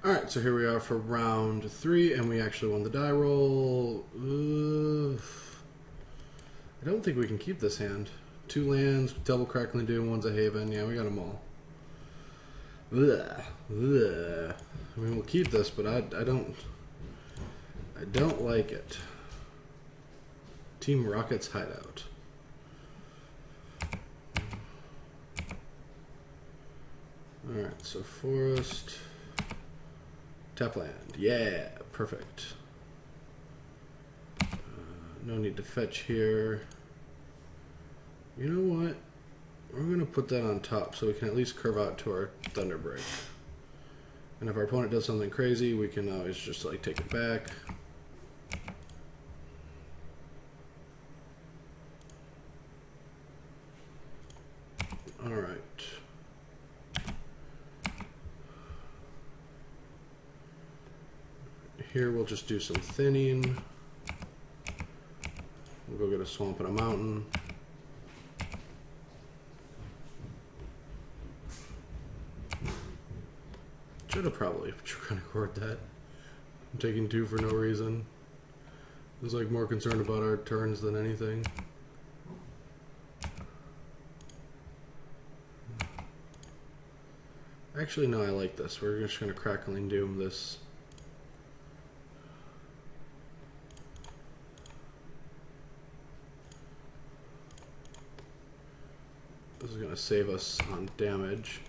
Alright, so here we are for round 3, and we actually won the die roll. I don't think we can keep this hand. 2 lands, double Crackling Doom, one's a Haven. Yeah, we got them all. Ugh. Ugh. I mean, we'll keep this, but I don't like it. Team Rocket's Hideout. Alright, so Forest. Tap land. Yeah, perfect. No need to fetch here. You know what? We're going to put that on top so we can at least curve out to our Thunderbreak. And if our opponent does something crazy, we can always just like take it back. Alright. Here we'll just do some thinning. We'll go get a swamp and a mountain. Should have probably kind of cored that. I'm taking 2 for no reason. I was like more concerned about our turns than anything. Actually, no, I like this. We're just going to Crackling Doom this. This is going to save us on damage.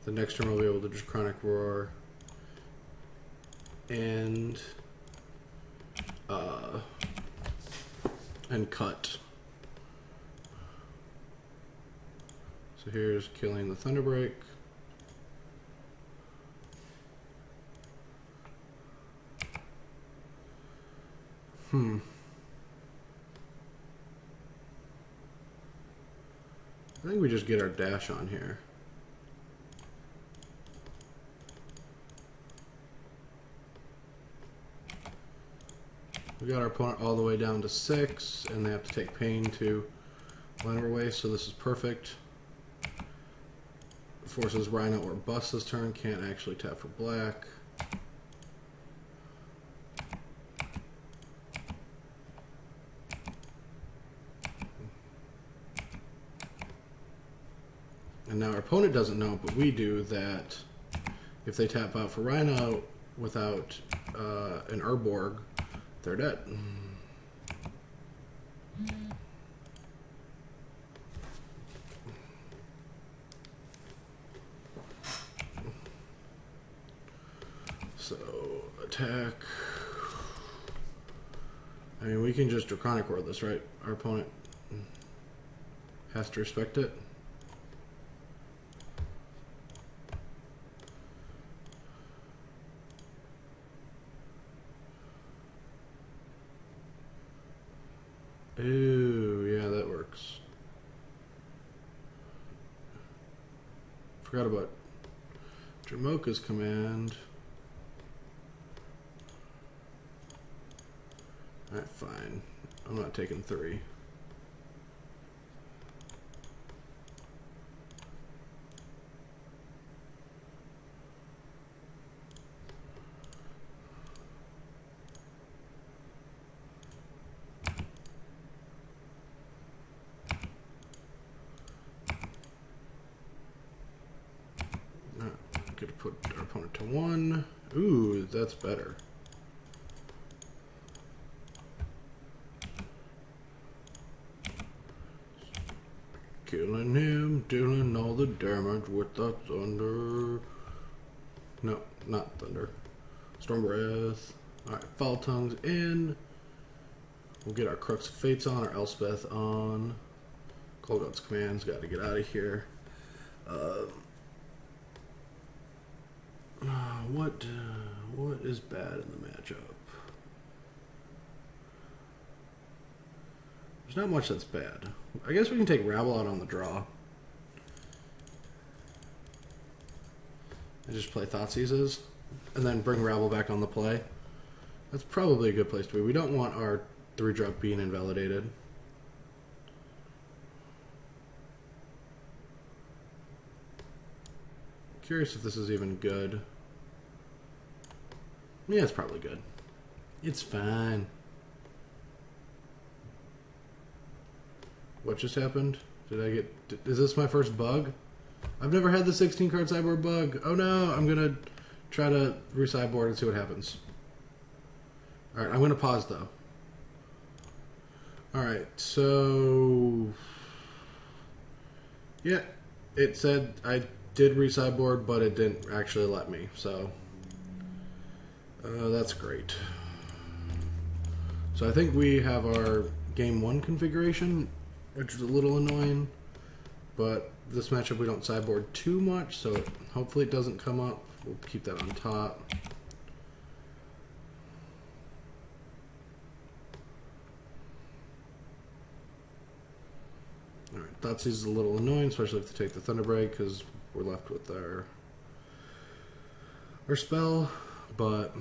The next turn we'll be able to just Chronic Roar and cut. So here's killing the Thunderbreak. I think we just get our dash on here. We got our opponent all the way down to 6, and they have to take pain to line our way, so this is perfect. Forces Rhino or bust this turn, can't actually tap for black. And now our opponent doesn't know, but we do, that if they tap out for Rhino without an Urborg, they're dead. So, attack. I mean, we can just Draconic Roar this, right? Our opponent has to respect it. Ooh, yeah, that works. Forgot about Jamoka's command. Alright, fine. I'm not taking 3. Get to put our opponent to 1. Ooh, that's better. Killing him, dealing all the damage with the thunder. No, not thunder. Storm Breath. Alright, Foul Tongues in. We'll get our Crux of Fates on, our Elspeth on. Cold God's Commands, gotta get out of here. What is bad in the matchup? There's not much that's bad. I guess we can take Rabble out on the draw. And just play Thoughtseizes. And then bring Rabble back on the play. That's probably a good place to be. We don't want our 3-drop being invalidated. Curious if this is even good. Yeah, it's probably good. It's fine. What just happened? Is this my first bug? I've never had the 16 card sideboard bug. Oh no, I'm gonna try to re-sideboard and see what happens. Alright, I'm gonna pause though. Alright, so... yeah, it said I did re-sideboard, but it didn't actually let me, so... that's great. So I think we have our game 1 configuration, which is a little annoying, but this matchup we don't sideboard too much, so hopefully it doesn't come up. We'll keep that on top. Alright, Thoughtseize is a little annoying, especially if they take the Thunderbreak, because we're left with our spell, but...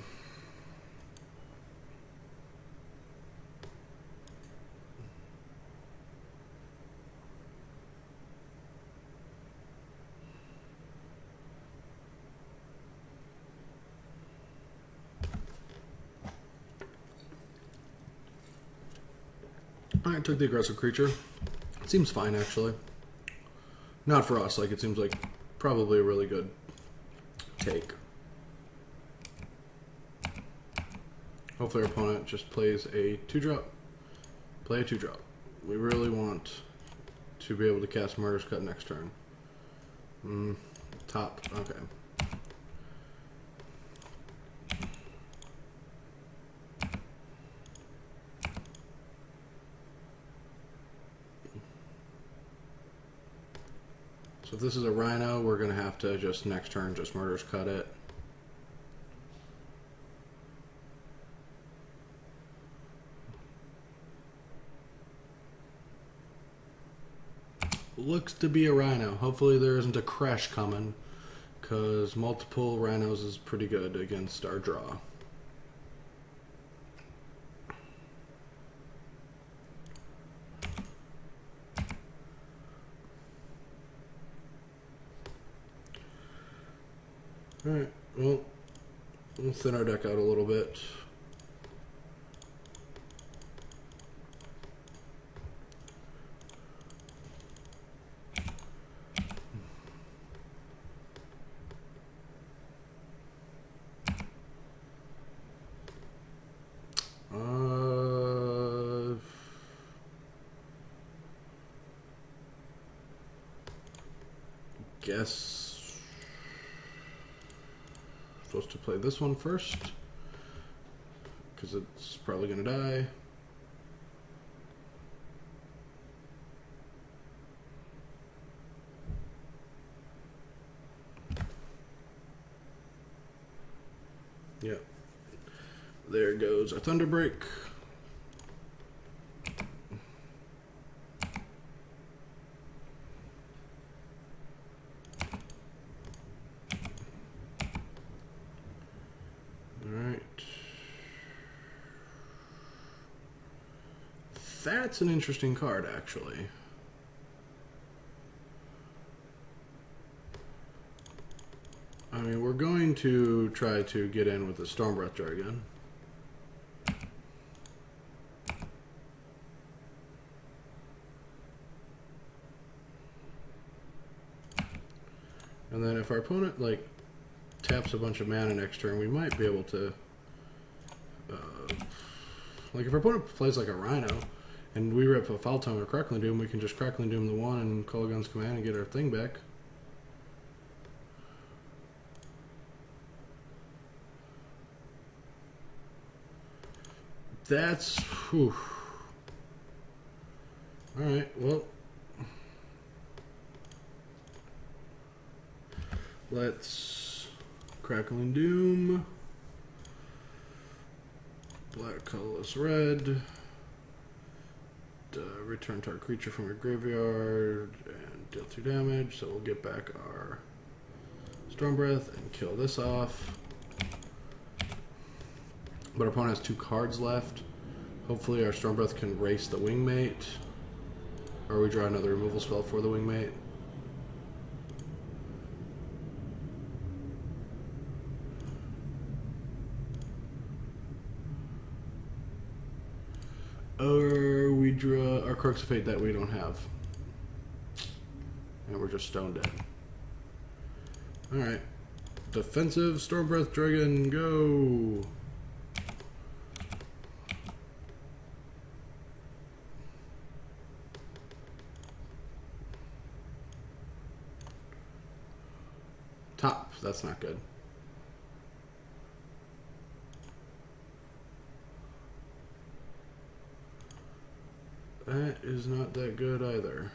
Alright, took the aggressive creature. It seems fine, actually. Not for us, like, it seems like probably a really good take. Hopefully our opponent just plays a 2-drop. Play a 2-drop. We really want to be able to cast Murderous Cut next turn. Top, okay. So if this is a Rhino, we're going to have to just next turn just Murderous Cut it. Looks to be a Rhino. Hopefully there isn't a crash coming, because multiple Rhinos is pretty good against our draw. Alright, well, we'll thin our deck out a little bit. Guess supposed to play this one first because it's probably gonna die. Yep. There goes our Thunderbreak. That's an interesting card, actually. I mean, we're going to try to get in with the Stormbreath Jar again. And then if our opponent, like, taps a bunch of mana next turn, we might be able to... like, if our opponent plays, like, a Rhino, and we rip a Foul Tongue or Crackling Doom, we can just Crackling Doom the one and Kolaghan's Command and get our thing back. That's... whew. Alright, well... let's... Crackling Doom... Black, colorless, red... return target creature from your graveyard and deal 2 damage, so we'll get back our Stormbreath and kill this off. But our opponent has 2 cards left. Hopefully our Stormbreath can race the Wingmate, or we draw another removal spell for the Wingmate. Or we draw our Crux of Fate that we don't have. And we're just stone dead. Alright. Defensive Stormbreath Dragon, go! Top, that's not good. That is not that good either.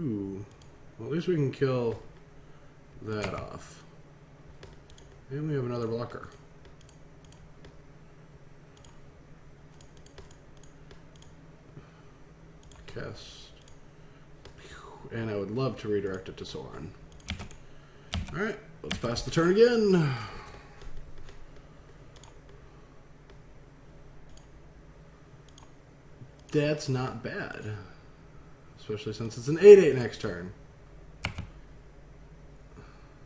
Ooh. Well, at least we can kill that off. And we have another blocker. Cast. And I would love to redirect it to Soren. Alright, let's pass the turn again. That's not bad. Especially since it's an 8/8 next turn.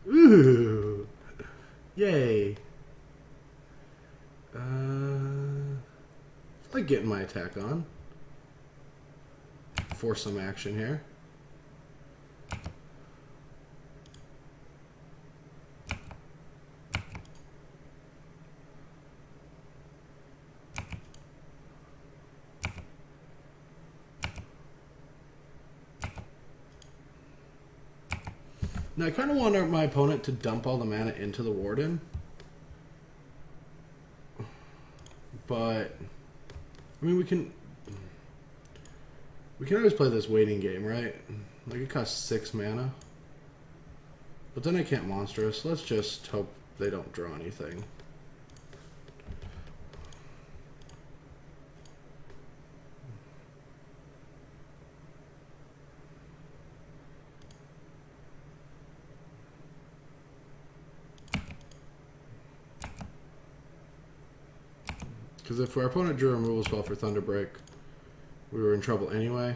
Ooh! Yay! I like getting my attack on. Force some action here. Now I kind of want my opponent to dump all the mana into the Warden. But I mean we can always play this waiting game, right? Like it costs 6 mana. But then I can't monstrous. Let's just hope they don't draw anything. Because if our opponent drew a removal spell for Thunderbreak, we were in trouble anyway.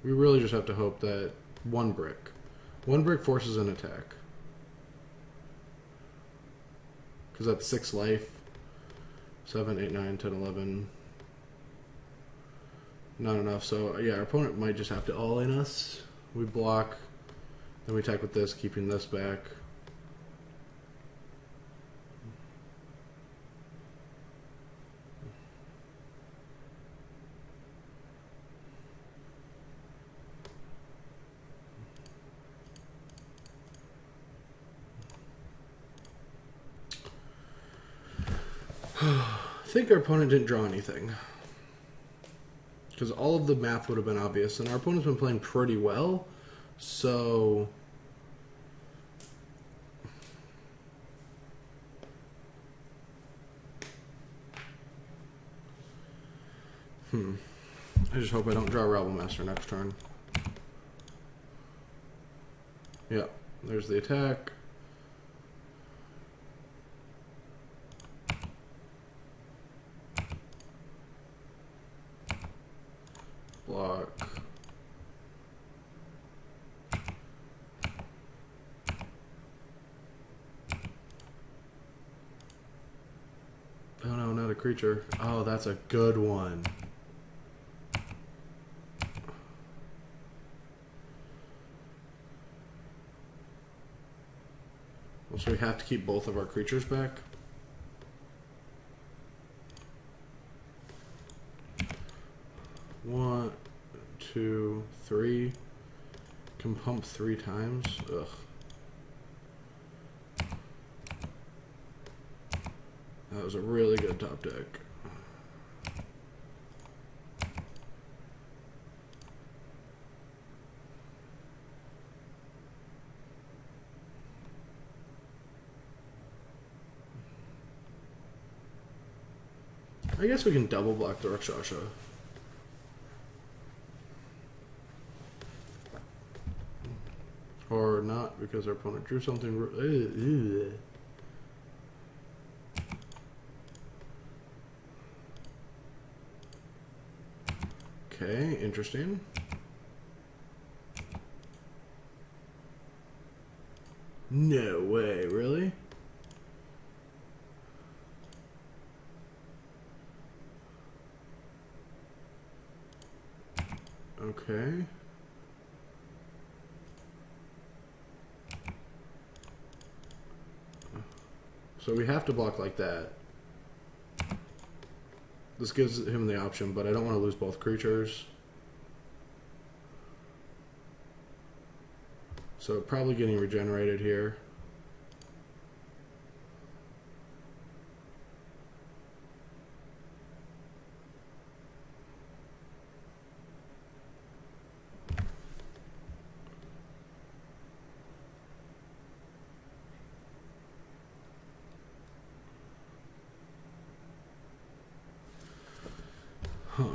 We really just have to hope that one brick forces an attack. Because that's 6 life. 7, 8, 9, 10, 11. Not enough. So yeah, our opponent might just have to all-in us. We block. Then we attack with this, keeping this back. I think our opponent didn't draw anything. Because all of the math would have been obvious. And our opponent's been playing pretty well. So I just hope I don't draw Rabble Master next turn. Yeah, there's the attack. Block. Oh no, not a creature. Oh, that's a good one. Well, so we have to keep both of our creatures back. One, 2, 3. Can pump 3 times. Ugh. That was a really good top deck. I guess we can double block the Rakshasa. Or not, because our opponent drew something. Okay, interesting. No way, really? Okay. So we have to block like that. This gives him the option, but I don't want to lose both creatures. So probably getting regenerated here. Huh.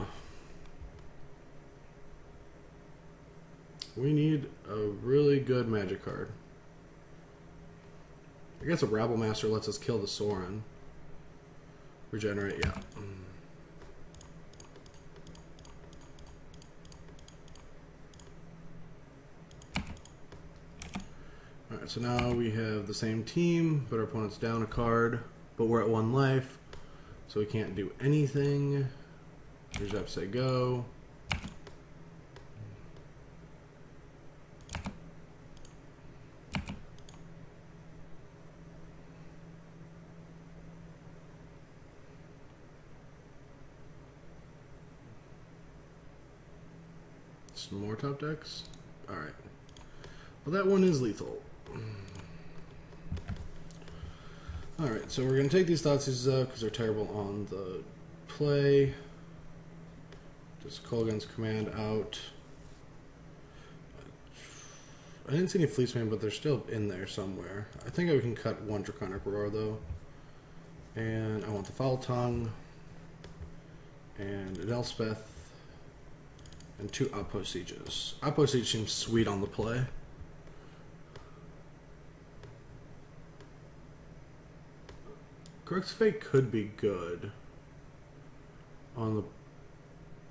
We need a really good magic card. I guess a Rabble Master lets us kill the Sorin. Regenerate, yeah. Alright, so now we have the same team, but our opponent's down a card, but we're at 1 life, so we can't do anything. Here's up, say go. Some more top decks. Alright. Well, that one is lethal. Alright, so we're going to take these Thoughtseize because they're terrible on the play. Just Kolaghan's Command out. I didn't see any Fleeceman, but they're still in there somewhere. I think we can cut 1 Draconic Roar, though. And I want the Foul Tongue. And an Elspeth. And 2 Outpost Sieges. Outpost Siege seems sweet on the play. Grixis Fate could be good on the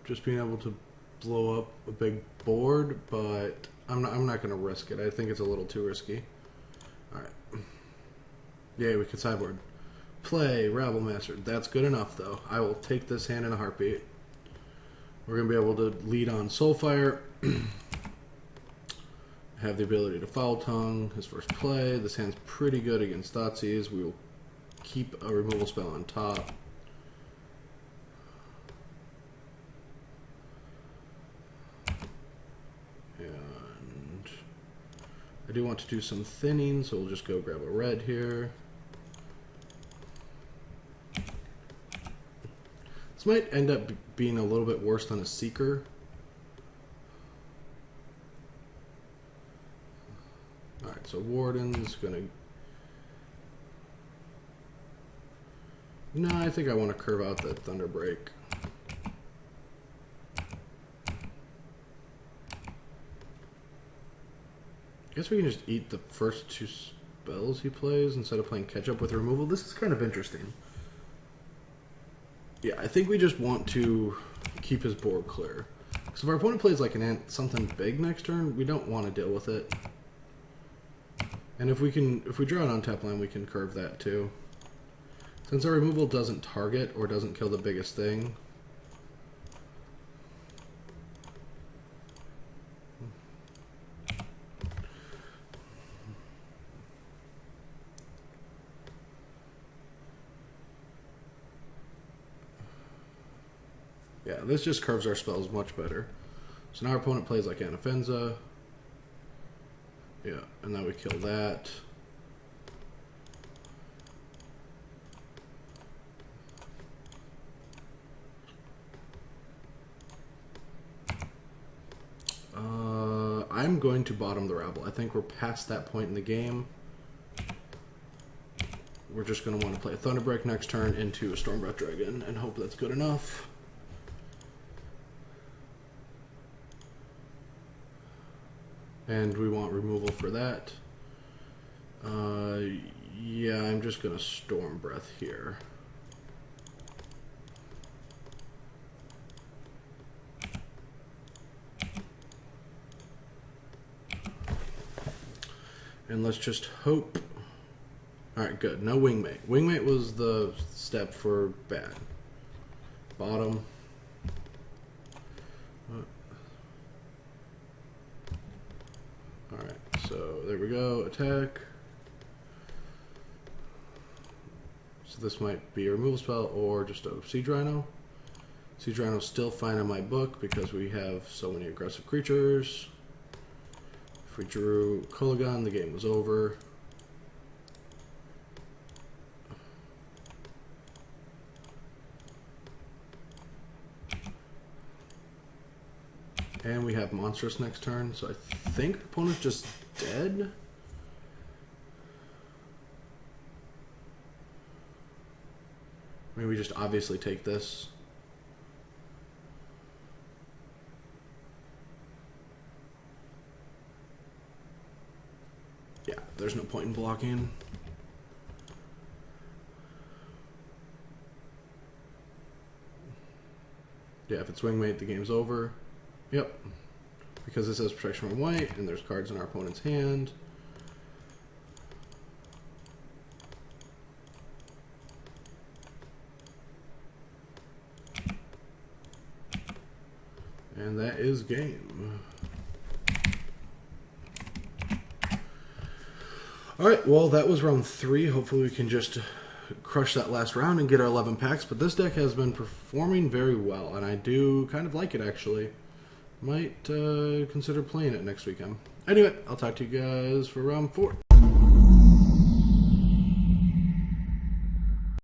just being able to blow up a big board, but I'm not going to risk it. I think it's a little too risky. All right. Yay, we can sideboard. Play Rabble Master. That's good enough, though. I will take this hand in a heartbeat. We're going to be able to lead on Soulfire. Have the ability to Foul Tongue his first play. This hand's pretty good against Thoughtseize. We will keep a removal spell on top. And I do want to do some thinning, so we'll just go grab a red here. This might end up being a little bit worse than a Seeker. Alright, so Warden's gonna... No, I think I want to curve out that Thunderbreak. I guess we can just eat the first 2 spells he plays instead of playing catch up with removal. This is kind of interesting. Yeah, I think we just want to keep his board clear. Because if our opponent plays like something big next turn, we don't want to deal with it. And if we draw an untap land, we can curve that too. Since our removal doesn't target or doesn't kill the biggest thing. Yeah, this just curves our spells much better. So now our opponent plays like Anafenza. Yeah, and then we kill that. I'm going to bottom the Rabble. I think we're past that point in the game. We're just going to want to play a Thunderbreak next turn into a Stormbreath Dragon and hope that's good enough. And we want removal for that. Yeah, I'm just going to Stormbreath here. And let's just hope. Alright, good. No Wingmate. Wingmate was the step for bad. Bottom. Alright, so there we go. Attack. So this might be a removal spell or just a Siege Rhino. Siege Rhino's still fine on my book because we have so many aggressive creatures. If we drew Kolaghan, the game was over. And we have Monstrous next turn, so I think the opponent's just dead. Maybe we just obviously take this. Yeah, there's no point in blocking. Yeah, if it's Wingmate, the game's over. Yep. Because this has protection from white, and there's cards in our opponent's hand. And that is game. Alright, well that was round 3. Hopefully we can just crush that last round and get our 11 packs. But this deck has been performing very well, and I do kind of like it actually. Might consider playing it next weekend. Anyway, I'll talk to you guys for round 4.